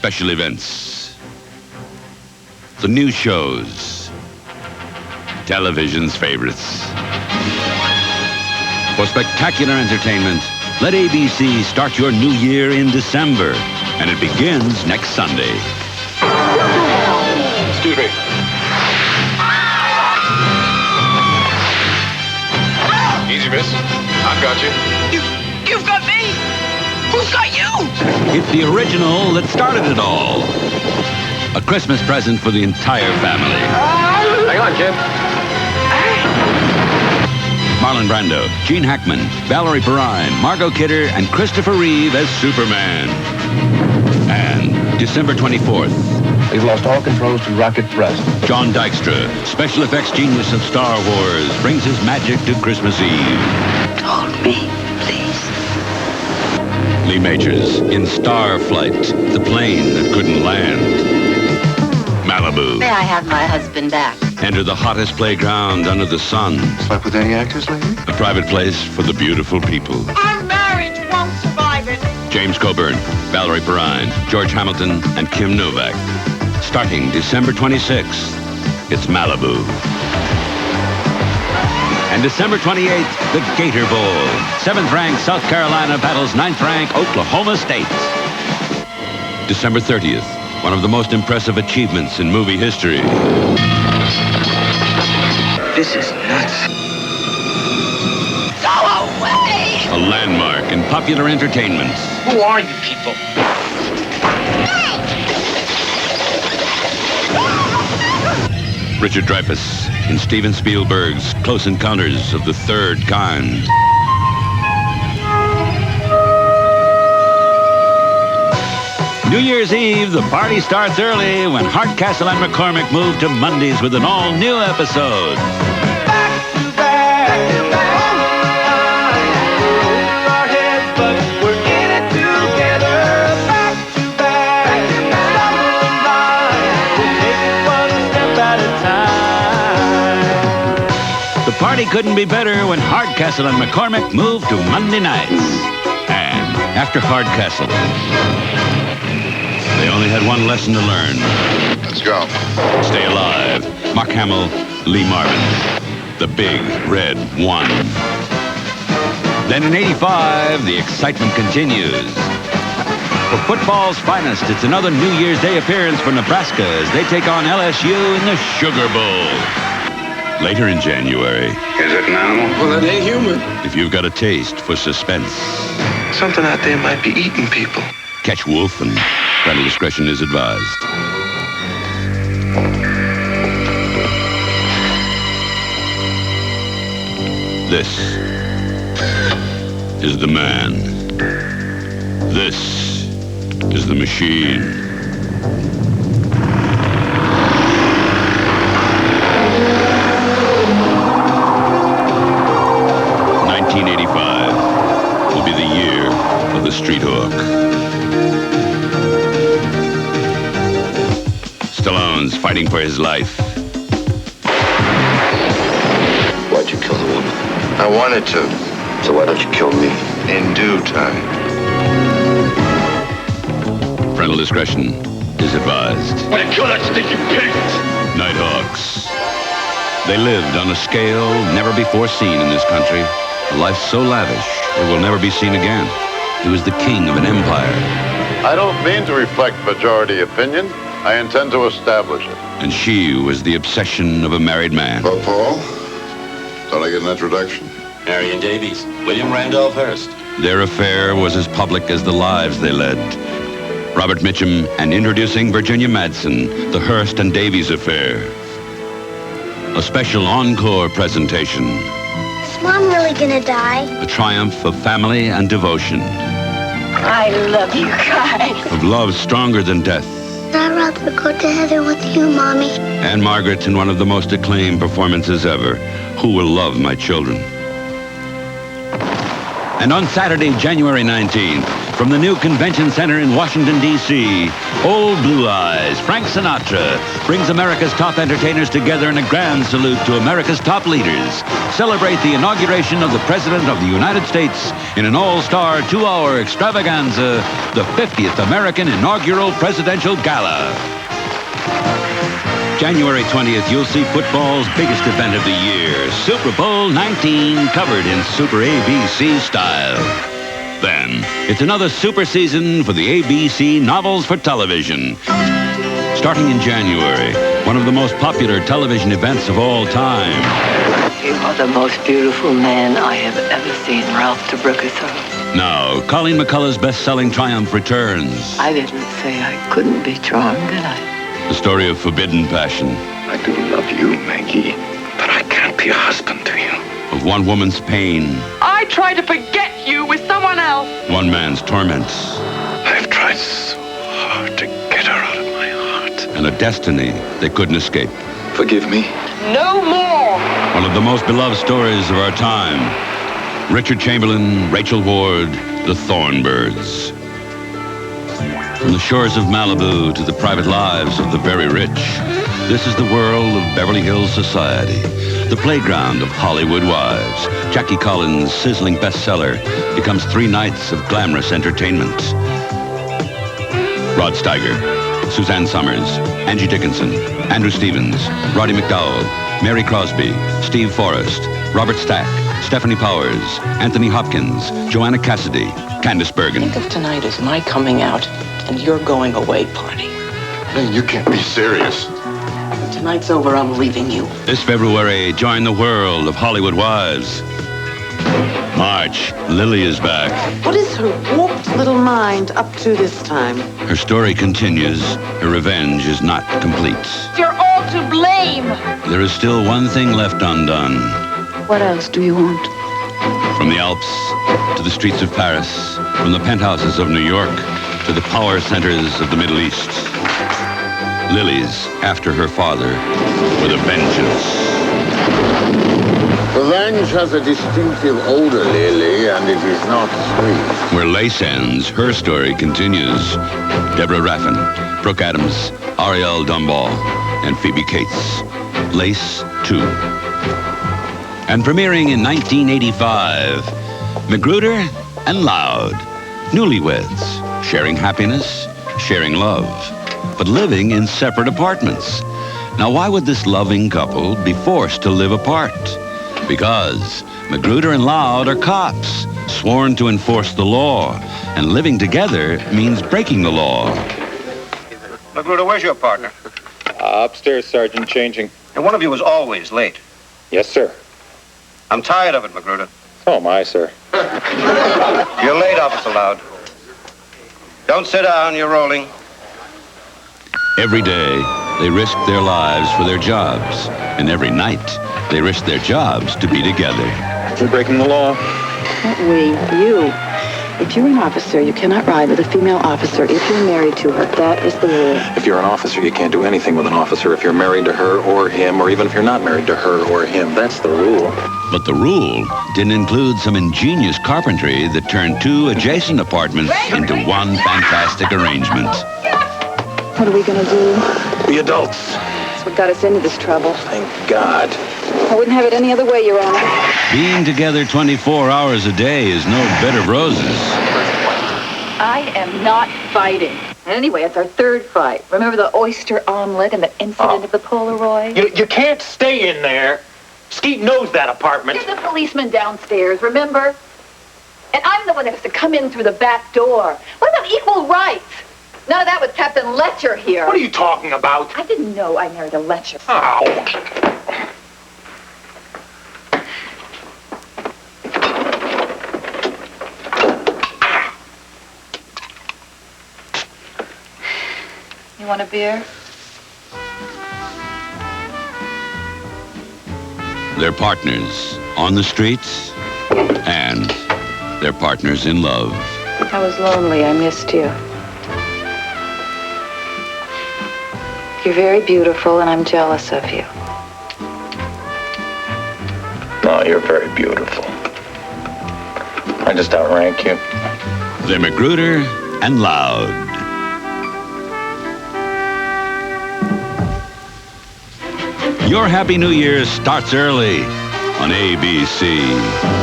Special events, the new shows, television's favorites. For spectacular entertainment, let ABC start your new year in December, and it begins next Sunday. Excuse me. Easy, miss. I've got you. You've got me? Who's got you? It's the original that started it all. A Christmas present for the entire family. Hang on, kid. Marlon Brando, Gene Hackman, Valerie Perrine, Margot Kidder, and Christopher Reeve as Superman. And December 24th, We've lost all controls to rocket thrust. John Dykstra, special effects genius of Star Wars, brings his magic to Christmas Eve. Hold me, please. Lee Majors in Starflight, the plane that couldn't land. Malibu. May I have my husband back? Enter the hottest playground under the sun. Slept with any actors lately? A private place for the beautiful people. Our marriage won't survive it. James Coburn, Valerie Perrine, George Hamilton, and Kim Novak. Starting December 26th, it's Malibu. And December 28th, the Gator Bowl. 7th ranked South Carolina battles 9th ranked Oklahoma State. December 30th, one of the most impressive achievements in movie history. This is nuts. Go away! A landmark in popular entertainment. Who are you people? Richard Dreyfuss in Steven Spielberg's Close Encounters of the Third Kind. New Year's Eve, the party starts early when Hardcastle and McCormick move to Mondays with an all-new episode. The party couldn't be better when Hardcastle and McCormick moved to Monday nights. And after Hardcastle, they only had one lesson to learn. Let's go. Stay alive. Mark Hamill, Lee Marvin. The Big Red One. Then in '85, the excitement continues. For football's finest, it's another New Year's Day appearance for Nebraska as they take on LSU in the Sugar Bowl. Later in January, Is it an animal? Well, it ain't human. if you've got a taste for suspense, Something out there might be eating people. catch Wolf, and parental discretion is advised. This is the man. This is the machine. '85 will be the year of the street hook. Stallone's fighting for his life. Why'd you kill the woman? I wanted to. So why don't you kill me? In due time. Parental discretion is advised. Want to kill that stinking pig? Nighthawks. They lived on a scale never before seen in this country. A life so lavish it will never be seen again. He was the king of an empire, I don't mean to reflect majority opinion. I intend to establish it. and she was the obsession of a married man. Well, Paul, thought I get an introduction. Marion Davies, William Randolph Hearst. Their affair was as public as the lives they led. Robert Mitchum and introducing Virginia Madsen, the Hearst and Davies affair. A special encore presentation. Is Mom really gonna die? A triumph of family and devotion. I love you guys. Of love stronger than death. I'd rather go to heaven with you, Mommy. Anne Margaret in one of the most acclaimed performances ever. Who Will Love My Children? And on Saturday, January 19th, From the new convention center in Washington, D.C., Old Blue Eyes, Frank Sinatra, brings America's top entertainers together in a grand salute to America's top leaders. Celebrate the inauguration of the President of the United States in an all-star 2-hour extravaganza, the 50th American Inaugural Presidential Gala. January 20th, you'll see football's biggest event of the year, Super Bowl 19, covered in Super ABC style. Then, it's another super season for the ABC Novels for Television. Starting in January, one of the most popular television events of all time. You are the most beautiful man I have ever seen, Ralph DeBrickerson. Now, Colleen McCullough's best-selling triumph returns. I didn't say I couldn't be charmed, did I? The story of forbidden passion. I do love you, Maggie, but I can't be a husband to you. Of one woman's pain. I tried to forget you with someone else. One man's torments. I've tried so hard to get her out of my heart. And a destiny they couldn't escape. Forgive me. No more. One of the most beloved stories of our time. Richard Chamberlain, Rachel Ward, The Thornbirds. From the shores of Malibu to the private lives of the very rich, this is the world of Beverly Hills society, the playground of Hollywood wives. Jackie Collins' sizzling bestseller becomes 3 nights of glamorous entertainment. Rod Steiger, Suzanne Summers, Angie Dickinson, Andrew Stevens, Roddy McDowell, Mary Crosby, Steve Forrest, Robert Stack, Stephanie Powers, Anthony Hopkins, Joanna Cassidy, Candice Bergen. Think of tonight as my coming out and your going away party. Man, you can't be serious. When tonight's over, I'm leaving you. This February, join the world of Hollywood wives. March, Lily is back. What is her warped little mind up to this time? Her story continues. Her revenge is not complete. You're all to blame. There is still one thing left undone. What else do you want? From the Alps to the streets of Paris, from the penthouses of New York to the power centers of the Middle East, Lily's after her father with a vengeance. Revenge has a distinctive odor, Lily, and it is not sweet. Where lace ends, her story continues. Deborah Raffin, Brooke Adams, Ariel Dombal, and Phoebe Cates. Lace 2. And premiering in 1985, Magruder and Loud. Newlyweds, sharing happiness, sharing love, but living in separate apartments. Now, why would this loving couple be forced to live apart? Because Magruder and Loud are cops, sworn to enforce the law, and living together means breaking the law. Magruder, where's your partner? Upstairs, Sergeant, changing. And one of you is always late. Yes, sir. I'm tired of it, Magruder. So am I, sir. You're late, Officer Loud. Don't sit down, you're rolling. Every day, they risk their lives for their jobs, and every night, they risk their jobs to be together. We're breaking the law. Not we, you. If you're an officer, you cannot ride with a female officer if you're married to her. That is the rule. If you're an officer, you can't do anything with an officer if you're married to her or him, or even if you're not married to her or him. That's the rule. But the rule didn't include some ingenious carpentry that turned 2 adjacent apartments into one fantastic arrangement. What are we going to do? The adults. That's what got us into this trouble. Thank God. I wouldn't have it any other way, Your Honor. Being together 24 hours a day is no bed of roses. I am not fighting. Anyway, it's our 3rd fight. Remember the oyster omelet and the incident of the Polaroid? You can't stay in there. Skeet knows that apartment. You're the policeman downstairs, remember? And I'm the one that has to come in through the back door. What about equal rights? None of that with Captain Letcher here. What are you talking about? I didn't know I married a Letcher. Ow. You want a beer? They're partners on the streets, and they're partners in love. I was lonely. I missed you. You're very beautiful, and I'm jealous of you. No, you're very beautiful. I just outrank you. They're Magruder and Loud. Your Happy New Year starts early on ABC.